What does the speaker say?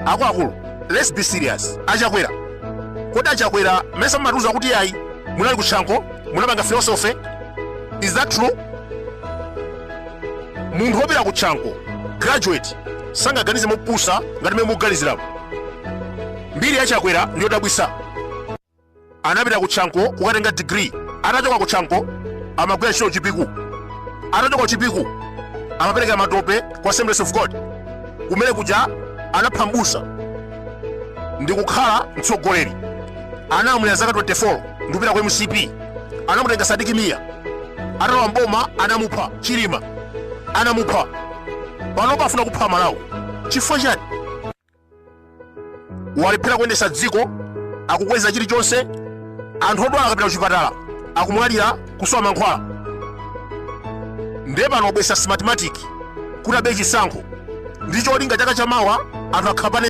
akuluakulu, let's be serious. Achakwera kodi achakwera mesa mmatuza kuti ayi munali kutchanko munapanga philosophy? Is that true? Munthu wopita kutchanko graduate sangaganize mopusa ngati mmene mukuganizirapo. Mbiri yachakwera ndiyodabwisa. Anapita kutchanko kukatenga degree, atachoka kutchanko amagwira ntchito chipiku, atachoka kuchipiku amapereka matope kwa Assemblies of God, kumene kuja anaphambusa ndi kukhala mtsogoleri. Anamulera zaka 24 ndikupita kwa MCP, anamutenga Sadiki Miya, atalowa mboma anamupha Chilima, anamupha. Panopa afuna kupha Malawi chifukwa chani? Walephera kuyendetsa dziko, akukweza chilichonse. Anthu odwala akapita kuchipatala akumwalira kusowa mankhwala. Ndiye pano obwesa mathematics kuti abe chisankho ndi cholinga chaka chamawa anthu akhapane